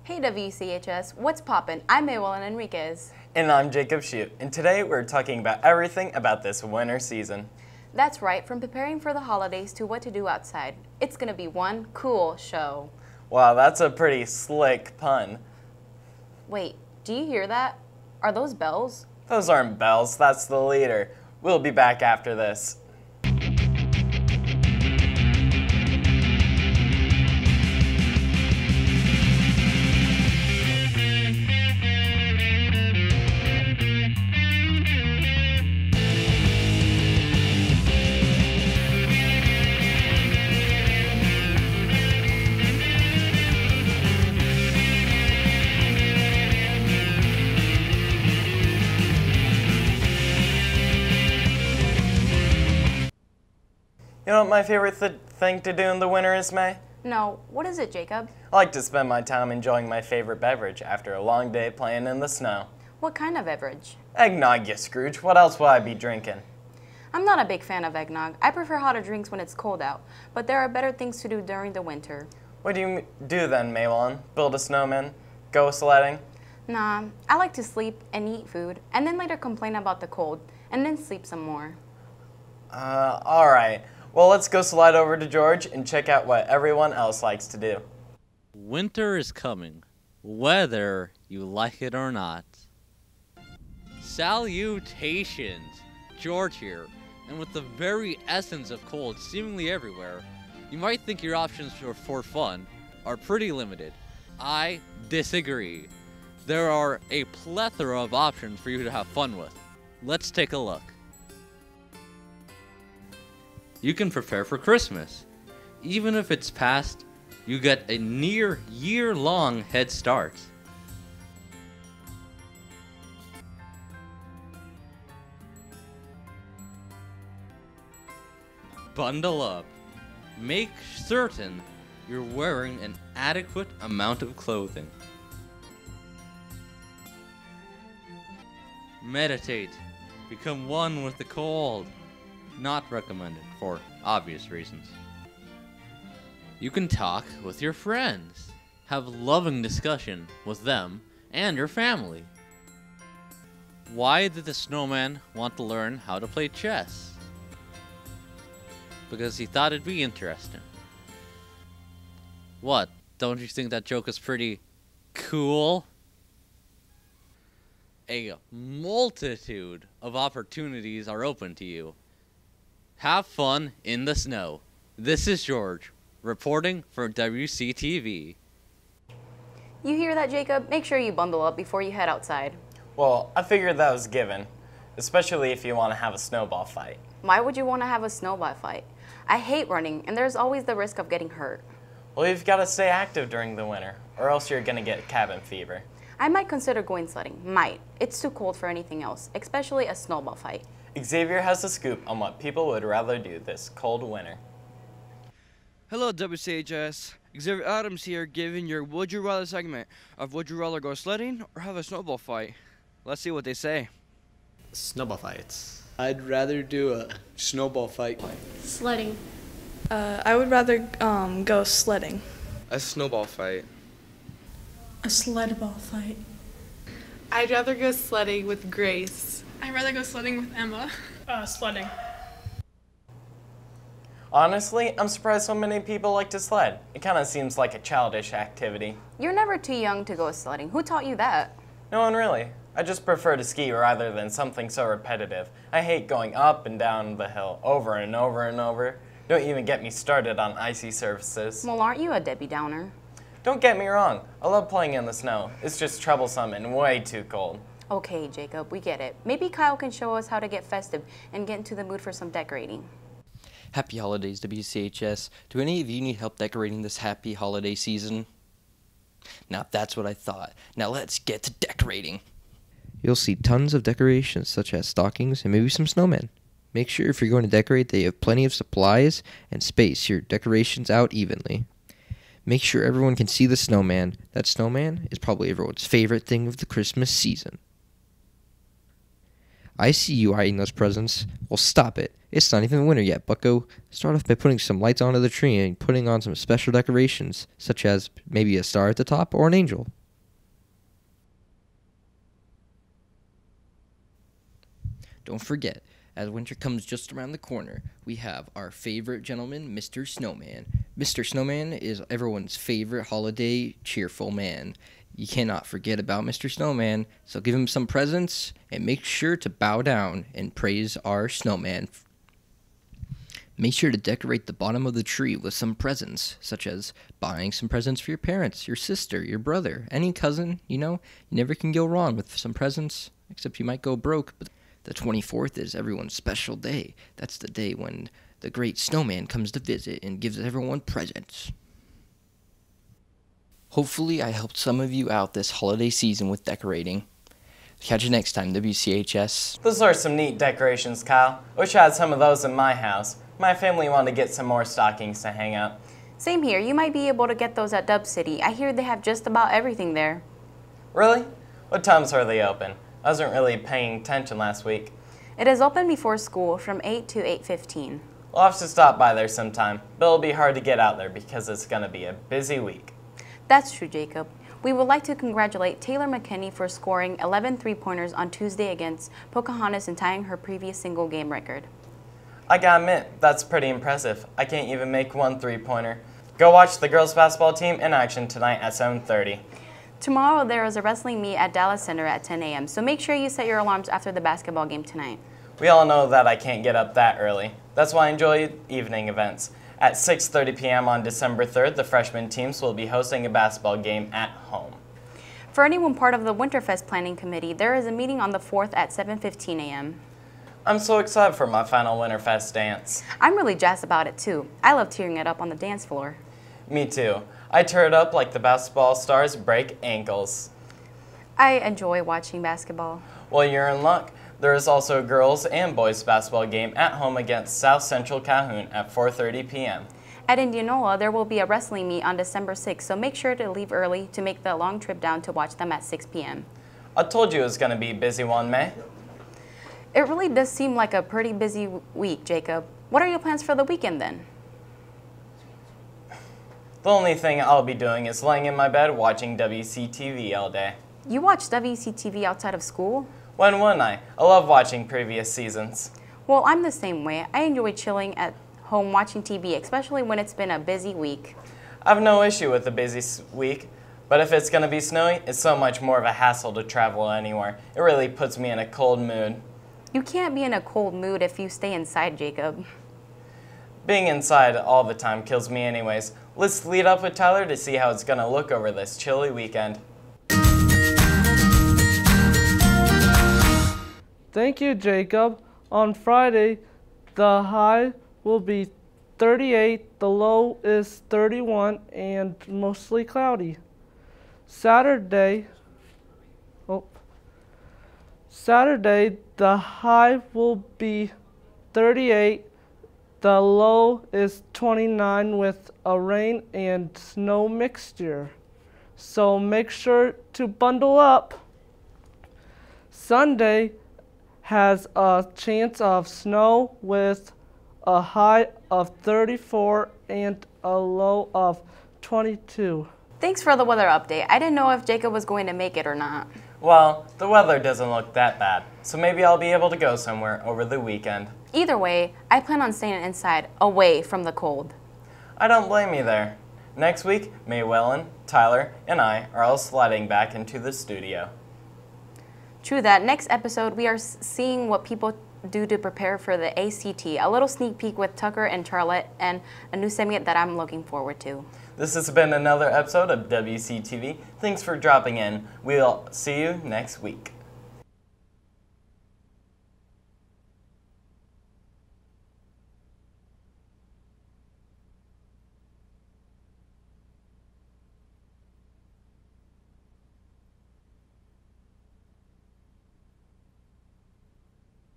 Hey WCHS, what's poppin'? I'm Maywell Enriquez. And I'm Jacob Shute, and today we're talking about everything about this winter season. That's right, from preparing for the holidays to what to do outside. It's gonna be one cool show. Wow, that's a pretty slick pun. Wait, do you hear that? Are those bells? Those aren't bells, that's the leader. We'll be back after this. You know what my favorite thing to do in the winter is, May? No, what is it, Jacob? I like to spend my time enjoying my favorite beverage after a long day playing in the snow. What kind of beverage? Eggnog, you Scrooge. What else will I be drinking? I'm not a big fan of eggnog. I prefer hotter drinks when it's cold out, but there are better things to do during the winter. What do you do then, Maylon? Build a snowman? Go sledding? Nah, I like to sleep and eat food, and then later complain about the cold, and then sleep some more. Alright. Well, let's go slide over to George and check out what everyone else likes to do. Winter is coming, whether you like it or not. Salutations! George here, and with the very essence of cold seemingly everywhere, you might think your options for fun are pretty limited. I disagree. There are a plethora of options for you to have fun with. Let's take a look. You can prepare for Christmas. Even if it's past, you get a near year-long head start. Bundle up. Make certain you're wearing an adequate amount of clothing. Meditate. Become one with the cold. Not recommended for obvious reasons. You can talk with your friends. Have loving discussion with them and your family. Why did the snowman want to learn how to play chess? Because he thought it'd be interesting. What? Don't you think that joke is pretty cool? A multitude of opportunities are open to you. Have fun in the snow. This is George, reporting for Wctv. You hear that, Jacob? Make sure you bundle up before you head outside. Well, I figured that was given, especially if you want to have a snowball fight. Why would you want to have a snowball fight? I hate running, and there's always the risk of getting hurt. Well, you've got to stay active during the winter, or else you're going to get cabin fever. I might consider going sledding. Might. It's too cold for anything else, especially a snowball fight. Xavier has the scoop on what people would rather do this cold winter. Hello WCHS, Xavier Adams here giving your Would You Rather segment of Would You Rather Go Sledding or Have a Snowball Fight? Let's see what they say. Snowball fights. I'd rather do a snowball fight. Sledding. I would rather go sledding. A snowball fight. A sled ball fight. I'd rather go sledding with Grace. I'd rather go sledding with Emma. Sledding. Honestly, I'm surprised so many people like to sled. It kind of seems like a childish activity. You're never too young to go sledding. Who taught you that? No one really. I just prefer to ski rather than something so repetitive. I hate going up and down the hill over and over and over. Don't even get me started on icy surfaces. Well, aren't you a Debbie Downer? Don't get me wrong. I love playing in the snow. It's just troublesome and way too cold. Okay, Jacob, we get it. Maybe Kyle can show us how to get festive and get into the mood for some decorating. Happy holidays, WCHS. Do any of you need help decorating this happy holiday season? Now that's what I thought. Now let's get to decorating. You'll see tons of decorations such as stockings and maybe some snowmen. Make sure if you're going to decorate that you have plenty of supplies and space your decorations out evenly. Make sure everyone can see the snowman. That snowman is probably everyone's favorite thing of the Christmas season. I see you eyeing those presents. Well, stop it. It's not even winter yet, bucko. Start off by putting some lights onto the tree and putting on some special decorations, such as maybe a star at the top or an angel. Don't forget, as winter comes just around the corner, we have our favorite gentleman, Mr. Snowman. Mr. Snowman is everyone's favorite holiday cheerful man. You cannot forget about Mr. Snowman, so give him some presents and make sure to bow down and praise our snowman. Make sure to decorate the bottom of the tree with some presents, such as buying some presents for your parents, your sister, your brother, any cousin, you never can go wrong with some presents, except you might go broke. But the 24th is everyone's special day. That's the day when the great snowman comes to visit and gives everyone presents. Hopefully I helped some of you out this holiday season with decorating. Catch you next time, WCHS. Those are some neat decorations, Kyle. Wish I had some of those in my house. My family wanted to get some more stockings to hang up. Same here. You might be able to get those at Dub City. I hear they have just about everything there. Really? What times are they open? I wasn't really paying attention last week. It is open before school from 8 to 8:15. We'll have to stop by there sometime, but it'll be hard to get out there because it's going to be a busy week. That's true, Jacob. We would like to congratulate Taylor McKinney for scoring 11 three-pointers on Tuesday against Pocahontas and tying her previous single game record. I gotta admit, that's pretty impressive. I can't even make one three-pointer. Go watch the girls basketball team in action tonight at 7:30. Tomorrow there is a wrestling meet at Dallas Center at 10 a.m., so make sure you set your alarms after the basketball game tonight. We all know that I can't get up that early. That's why I enjoy evening events. At 6:30 p.m. on December 3rd, the freshman teams will be hosting a basketball game at home. For anyone part of the Winterfest Planning Committee, there is a meeting on the 4th at 7:15 a.m. I'm so excited for my final Winterfest dance. I'm really jazzed about it too. I love tearing it up on the dance floor. Me too. I tear it up like the basketball stars break ankles. I enjoy watching basketball. Well, you're in luck. There is also a girls and boys basketball game at home against South Central Calhoun at 4:30 p.m. At Indianola, there will be a wrestling meet on December 6th, so make sure to leave early to make the long trip down to watch them at 6 p.m. I told you it was going to be a busy one, May. It really does seem like a pretty busy week, Jacob. What are your plans for the weekend then? The only thing I'll be doing is laying in my bed watching Wctv all day. You watch WCTV outside of school? When wouldn't I? I love watching previous seasons. Well, I'm the same way. I enjoy chilling at home watching TV, especially when it's been a busy week. I have no issue with a busy week, but if it's going to be snowy, it's so much more of a hassle to travel anywhere. It really puts me in a cold mood. You can't be in a cold mood if you stay inside, Jacob. Being inside all the time kills me anyways. Let's lead up with Tyler to see how it's going to look over this chilly weekend. Thank you, Jacob. On Friday, the high will be 38, the low is 31, and mostly cloudy. Saturday, the high will be 38, the low is 29 with a rain and snow mixture. So make sure to bundle up. Sunday has a chance of snow with a high of 34 and a low of 22. Thanks for the weather update. I didn't know if Jacob was going to make it or not. Well, the weather doesn't look that bad, so maybe I'll be able to go somewhere over the weekend. Either way, I plan on staying inside, away from the cold. I don't blame you there. Next week, Maywellen, Tyler, and I are all sliding back into the studio. True that. Next episode, we are seeing what people do to prepare for the ACT. A little sneak peek with Tucker and Charlotte, and a new segment that I'm looking forward to. This has been another episode of WCTV. Thanks for dropping in. We'll see you next week.